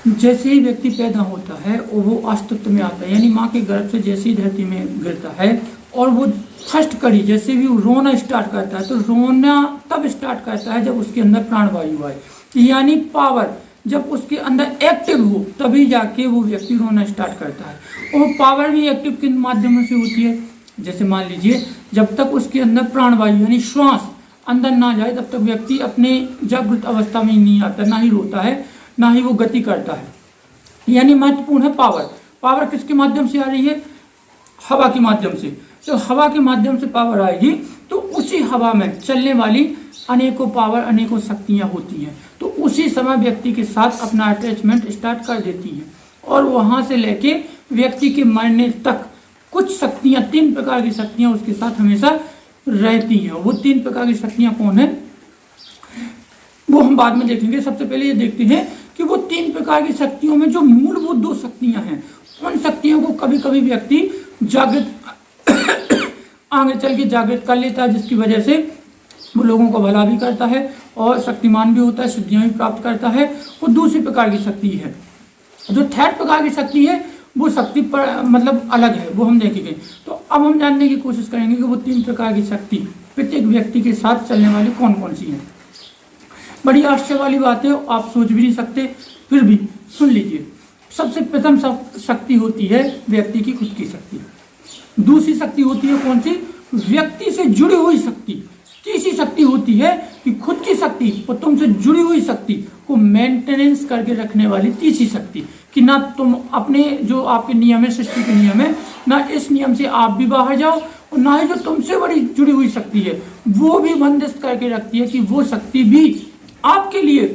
जैसे ही व्यक्ति पैदा होता है और वो अस्तित्व में आता है, यानी माँ के गर्भ से जैसे ही धरती में गिरता है और वो फर्स्ट कड़ी जैसे भी वो रोना स्टार्ट करता है, तो रोना तब स्टार्ट करता है जब उसके अंदर प्राणवायु आए, यानी पावर जब उसके अंदर एक्टिव हो तभी जाके वो व्यक्ति रोना स्टार्ट करता है। और पावर भी एक्टिव किन माध्यमों से होती है, जैसे मान लीजिए जब तक उसके अंदर प्राणवायु यानी श्वास अंदर ना जाए तब तक व्यक्ति अपने जागृत अवस्था में नहीं आता, ना ही रोता है ना ही वो गति करता है। यानी महत्वपूर्ण है पावर। पावर किसके माध्यम से आ रही है, हवा के माध्यम से। तो हवा के माध्यम से पावर आएगी तो उसी हवा में चलने वाली अनेकों पावर अनेकों शक्तियां होती हैं, तो उसी समय व्यक्ति के साथ अपना अटैचमेंट स्टार्ट कर देती है और वहां से लेके व्यक्ति के मरने तक कुछ शक्तियां, 3 प्रकार की शक्तियां उसके साथ हमेशा रहती हैं। वो 3 प्रकार की शक्तियां कौन है वो हम बाद में देखेंगे। सबसे पहले ये देखते हैं कि वो 3 प्रकार की शक्तियों में जो मूलभूत 2 शक्तियां हैं, उन शक्तियों को कभी कभी व्यक्ति जागृत आगे चल के जागृत कर लेता है, जिसकी वजह से वो लोगों को भला भी करता है और शक्तिमान भी होता है, सिद्धियां भी प्राप्त करता है। वो दूसरी प्रकार की शक्ति है। जो 3rd प्रकार की शक्ति है वो शक्ति पर मतलब अलग है, वो हम देखेंगे। तो अब हम जानने की कोशिश करेंगे कि वो 3 प्रकार की शक्ति प्रत्येक व्यक्ति के साथ चलने वाली कौन कौन सी है। बड़ी आश्चर्य वाली बात है, आप सोच भी नहीं सकते, फिर भी सुन लीजिए। सबसे प्रथम शक्ति होती है व्यक्ति की खुद की शक्ति। दूसरी शक्ति होती है कौन सी, व्यक्ति से जुड़ी हुई शक्ति। तीसरी शक्ति होती है कि खुद की शक्ति और तुमसे जुड़ी हुई शक्ति को मेंटेनेंस करके रखने वाली तीसरी शक्ति, कि ना तुम अपने जो आपके नियम है, सृष्टि के नियम है, ना इस नियम से आप भी बाहर जाओ और ना ही जो तुमसे बड़ी जुड़ी हुई शक्ति है वो भी बंदिश करके रखती है कि वो शक्ति भी आपके लिए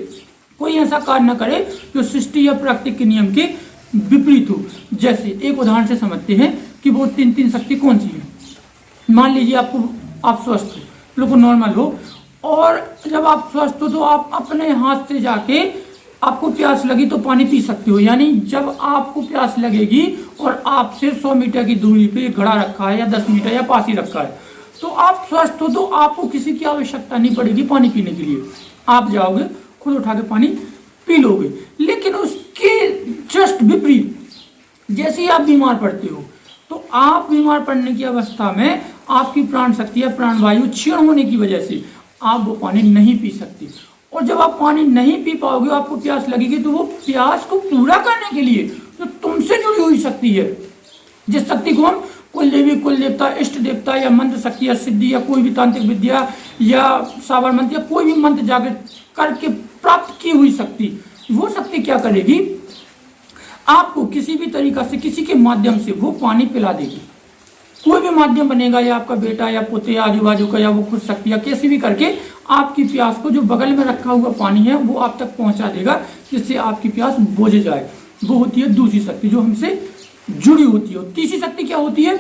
कोई ऐसा कार्य न करे जो सृष्टि या प्रकृति के नियम के विपरीत हो। जैसे एक उदाहरण से समझते हैं कि वो 3 शक्ति कौन सी है। मान लीजिए आप स्वस्थ हो, बिल्कुल नॉर्मल हो, और जब आप स्वस्थ हो तो आप अपने हाथ से जाके आपको प्यास लगी तो पानी पी सकते हो। यानी जब आपको प्यास लगेगी और आपसे 100 मीटर की दूरी पे घड़ा रखा है या 10 मीटर या पास ही रखा है, तो आप स्वस्थ हो तो आपको किसी की आवश्यकता नहीं पड़ेगी पानी पीने के लिए, आप जाओगे खुद उठा के पानी पी लोगे। लेकिन उसके जस्ट विपरीत जैसे ही आप बीमार पड़ते हो तो आप बीमार पड़ने की अवस्था में आपकी प्राण शक्ति या प्राणवायु क्षीण होने की वजह से आप वो पानी नहीं पी सकते, और जब आप पानी नहीं पी पाओगे आपको प्यास लगेगी, तो वो प्यास को पूरा करने के लिए जो तुमसे जुड़ी हुई शक्ति है, जिस शक्ति को हम कुल देवी, कुल देवता, इष्ट देवता या मंत्र शक्ति या सिद्धि या कोई भी तांत्रिक विद्या या साबरमती या कोई भी मंत्र जागृत करके प्राप्त की हुई शक्ति, वो शक्ति क्या करेगी, आपको किसी भी तरीका से किसी के माध्यम से वो पानी पिला देगी। कोई भी माध्यम बनेगा, या आपका बेटा या पुत्र या आजू बाजू का, या वो खुद शक्ति या कैसे भी करके आपकी प्यास को जो बगल में रखा हुआ पानी है वो आप तक पहुंचा देगा, जिससे आपकी प्यास बुझ जाए। वो होती है दूसरी शक्ति जो हमसे जुड़ी होती है। तीसरी शक्ति क्या होती है,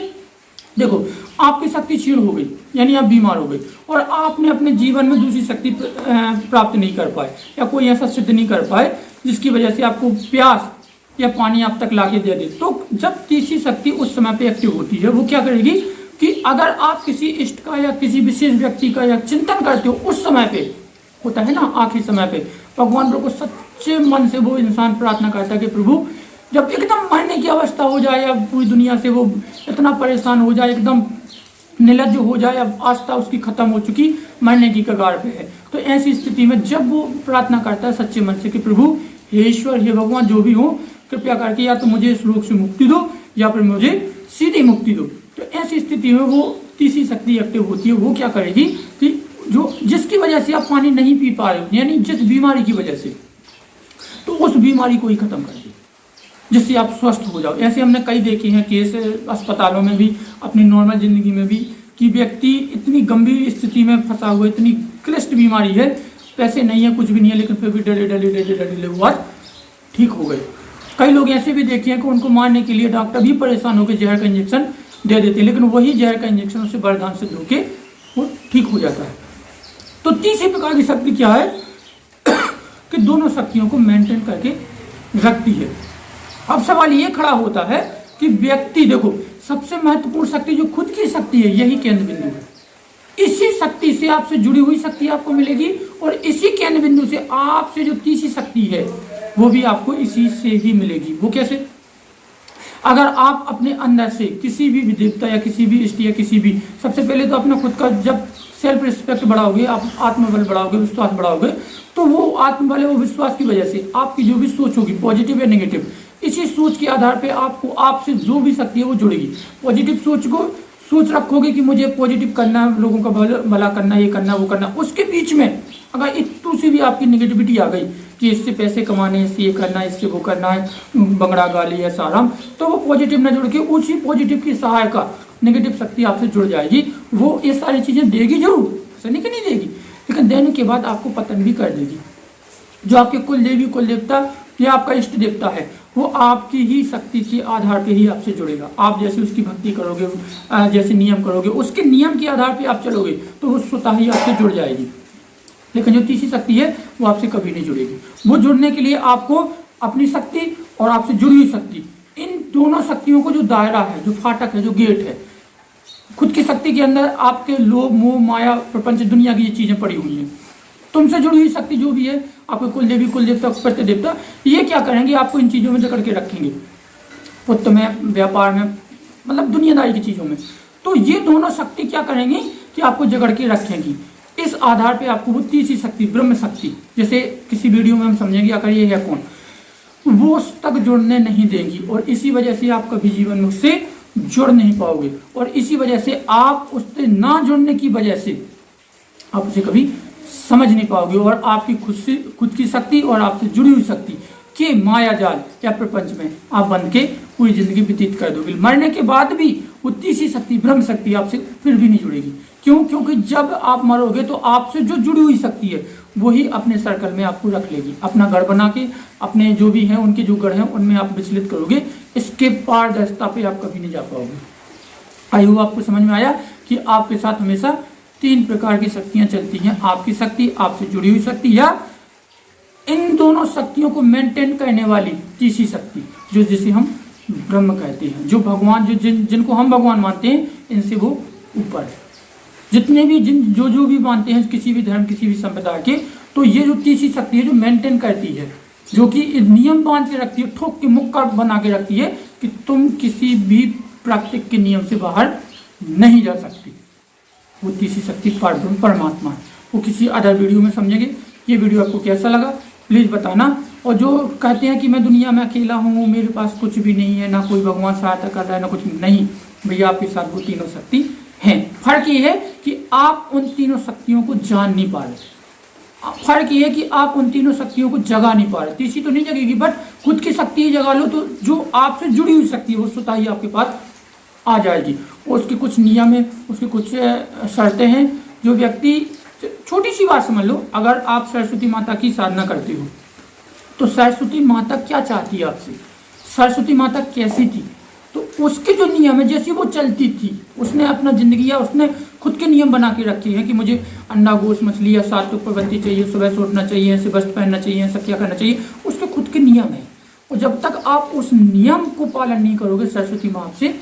देखो आपकी शक्ति क्षीण हो गई, यानी आप बीमार हो गए और आपने अपने जीवन में दूसरी शक्ति प्राप्त नहीं कर पाए या कोई ऐसा सिद्ध नहीं कर पाए जिसकी वजह से आपको प्यास या पानी आप तक लाके दे दे। तो जब तीसरी शक्ति उस समय पे एक्टिव होती है, वो क्या करेगी कि अगर आप किसी इष्ट का या किसी विशेष व्यक्ति का या चिंतन करते हो, उस समय पे होता है ना, आखिरी समय पे भगवान को सच्चे मन से वो इंसान प्रार्थना करता है कि प्रभु जब एकदम मरने की अवस्था हो जाए या पूरी दुनिया से वो इतना परेशान हो जाए, एकदम निर्लज्ज हो जाए, अब आस्था उसकी खत्म हो चुकी, मरने की कगार पे है, तो ऐसी स्थिति में जब वो प्रार्थना करता है सच्चे मन से कि प्रभु हे ईश्वर, हे भगवान, जो भी हो कृपया करके या तो मुझे इस रोग से मुक्ति दो या फिर मुझे सीधी मुक्ति दो, तो ऐसी स्थिति में वो तीसरी शक्ति एक्टिव होती है। वो क्या करेगी कि जो जिसकी वजह से आप पानी नहीं पी पा रहे हो, यानी जिस बीमारी की वजह से, तो उस बीमारी को ही खत्म कर दे जिससे आप स्वस्थ हो जाओ। ऐसे हमने कई देखे हैं केस अस्पतालों में भी, अपनी नॉर्मल जिंदगी में भी, कि व्यक्ति इतनी गंभीर स्थिति में फंसा हुआ, इतनी क्लिष्ट बीमारी है, पैसे नहीं है, कुछ भी नहीं है, लेकिन फिर भी डरे वो आज ठीक हो गए। कई लोग ऐसे भी देखे हैं कि उनको मारने के लिए डॉक्टर भी परेशान होकर जहर का इंजेक्शन दे देते हैं, लेकिन वही जहर का इंजेक्शन उससे वरदान से धोके वो ठीक हो जाता है। तो तीसरी प्रकार की शक्ति क्या है कि दोनों शक्तियों को मेंटेन करके रखती है। अब सवाल ये खड़ा होता है कि व्यक्ति, देखो सबसे महत्वपूर्ण शक्ति जो खुद की शक्ति है, यही केंद्र बिंदु है। इसी शक्ति से आपसे जुड़ी हुई शक्ति आपको मिलेगी और इसी केंद्र बिंदु से आपसे जो तीसरी शक्ति है वो भी आपको इसी से ही मिलेगी। वो कैसे? अगर आप अपने अंदर से किसी भी देवता या किसी भी इष्ट या किसी भी, सबसे पहले तो अपना खुद का जब सेल्फ रिस्पेक्ट बढ़ाओगे, आप आत्मबल बढ़ाओगे, विश्वास बढ़ाओगे, तो वो आत्मबल है वो विश्वास की वजह से आपकी जो भी सोच होगी पॉजिटिव या नेगेटिव, इसी सोच के आधार पे आपको आपसे जो भी शक्ति है वो जुड़ेगी। पॉजिटिव सोच रखोगे कि मुझे पॉजिटिव करना है, लोगों का भला करना है, ये करना वो करना, उसके बीच में अगर इतनी सी भी आपकी नेगेटिविटी आ गई कि इससे पैसे कमाने, इससे ये करना है, इससे वो करना है, बंगड़ा गाली या साराम, तो वो पॉजिटिव ना जुड़ के उसी पॉजिटिव की सहायता नेगेटिव शक्ति आपसे जुड़ जाएगी। वो ये सारी चीजें देगी जरूर, ऐसा नहीं कि नहीं देगी, लेकिन देने के बाद आपको पतन भी कर देगी। जो आपके कुल देवी कुल देवता या आपका इष्ट देवता है वो आपकी ही शक्ति के आधार पे ही आपसे जुड़ेगा। आप जैसे उसकी भक्ति करोगे, जैसे नियम करोगे, उसके नियम के आधार पे आप चलोगे तो वो स्वतः ही आपसे जुड़ जाएगी। लेकिन जो तीसरी शक्ति है वो आपसे कभी नहीं जुड़ेगी। वो जुड़ने के लिए आपको अपनी शक्ति और आपसे जुड़ी हुई शक्ति, इन दोनों शक्तियों को जो दायरा है, जो फाटक है, जो गेट है, खुद की शक्ति के अंदर आपके लोभ मोह माया प्रपंच दुनिया की ये चीजें पड़ी हुई हैं। तुमसे जुड़ी हुई शक्ति जो भी है, आपके कुल देवी कुल देवता प्रत्य देवता, ये क्या करेंगे? आपको इन चीजों में जकड़ के रखेंगे, पुत्र में, व्यापार में, मतलब दुनियादारी की चीजों में। तो ये दोनों शक्ति क्या करेंगी कि आपको जकड़ के रखेंगी। इस आधार पे आपको वो तीसरी शक्ति ब्रह्म शक्ति, जैसे किसी वीडियो में हम समझेंगे आखिर ये है कौन, वो उस तक जुड़ने नहीं देंगी। और इसी वजह से आप कभी जीवन में उससे जुड़ नहीं पाओगे, और इसी वजह से आप उससे ना जुड़ने की वजह से आप उसे कभी समझ नहीं पाओगे, और आपकी खुद की शक्ति और आपसे जुड़ी हुई शक्ति के माया जाल या प्रपंच में आप बंध के पूरी जिंदगी व्यतीत कर दोगे। मरने के बाद भी वो तीसरी शक्ति ब्रह्म शक्ति आपसे फिर भी नहीं जुड़ेगी। क्यों? क्योंकि जब आप मरोगे तो आपसे जो जुड़ी हुई शक्ति है वही अपने सर्कल में आपको रख लेगी, अपना गढ़ बना के, अपने जो भी हैं उनके जो गढ़ हैं उनमें आप विचलित करोगे। इसके पारदर्शिता पे आप कभी नहीं जा पाओगे। आई होप आपको समझ में आया कि आपके साथ हमेशा तीन प्रकार की शक्तियां चलती हैं, आपकी शक्ति, आपसे जुड़ी हुई शक्ति, या इन दोनों शक्तियों को मेंटेन करने वाली तीसरी शक्ति जो जिसे हम ब्रह्म कहते हैं, जो भगवान, जो जिनको हम भगवान मानते हैं, इनसे वो ऊपर है। जितने भी जो भी मानते हैं किसी भी धर्म किसी भी संप्रदाय के, तो ये जो तीसरी शक्ति है जो मेंटेन करती है, जो कि नियम बांध के रखती है, ठोक के मुक्का बना के रखती है कि तुम किसी भी प्राकृतिक के नियम से बाहर नहीं जा सकती, वो तीसरी शक्ति परमात्मा है। वो किसी अदर वीडियो में समझेंगे। ये वीडियो आपको कैसा लगा प्लीज़ बताना। और जो कहते हैं कि मैं दुनिया में अकेला हूँ, मेरे पास कुछ भी नहीं है, ना कोई भगवान सहायता कर रहा है, ना कुछ नहीं, भैया आपके साथ वो तीनों शक्ति हैं। फर्क ये है कि आप उन तीनों शक्तियों को जान नहीं पा रहे। फर्क ये है कि आप उन तीनों शक्तियों को जगा नहीं पा रहे। तीसरी तो नहीं जगेगी, बट खुद की शक्ति जगा लो तो जो आपसे जुड़ी हुई शक्ति है वो स्वतः ही आपके पास आ जाएगी। उसके कुछ नियम है, उसके कुछ शर्तें हैं। जो व्यक्ति, छोटी सी बात समझ लो, अगर आप सरस्वती माता की साधना करते हो तो सरस्वती माता क्या चाहती है आपसे, सरस्वती माता कैसी थी, तो उसके जो नियम है, जैसी वो चलती थी, उसने अपना जिंदगी या उसने खुद के नियम बना के रखे हैं कि मुझे अंडा गोश्त मछली या सात्विक प्रवृत्ति चाहिए, सुबह से उठना चाहिए, ऐसे वस्त्र पहनना चाहिए, ऐसा क्या करना चाहिए, उसके खुद के नियम है। और जब तक आप उस नियम को पालन नहीं करोगे, सरस्वती माँ आपसे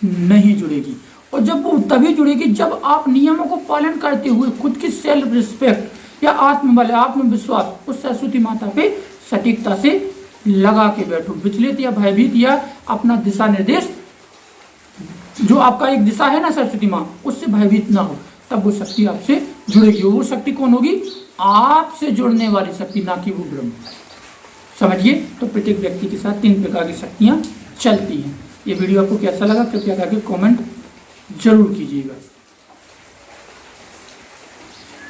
नहीं जुड़ेगी। और जब वो तभी जुड़ेगी जब आप नियमों को पालन करते हुए खुद की सेल्फ रिस्पेक्ट या आत्मबल, आत्मविश्वास उस सरस्वती माता पे सटीकता से लगा के बैठो। विचलित या भयभीत या अपना दिशा निर्देश, जो आपका एक दिशा है ना सरस्वती माँ, उससे भयभीत ना हो, तब वो शक्ति आपसे जुड़ेगी। वो शक्ति कौन होगी? आपसे जुड़ने वाली शक्ति, ना कि वो ब्रह्म। समझिए। तो प्रत्येक व्यक्ति के साथ तीन प्रकार की शक्तियां चलती हैं। ये वीडियो आपको कैसा लगा कृपया करके कमेंट जरूर कीजिएगा।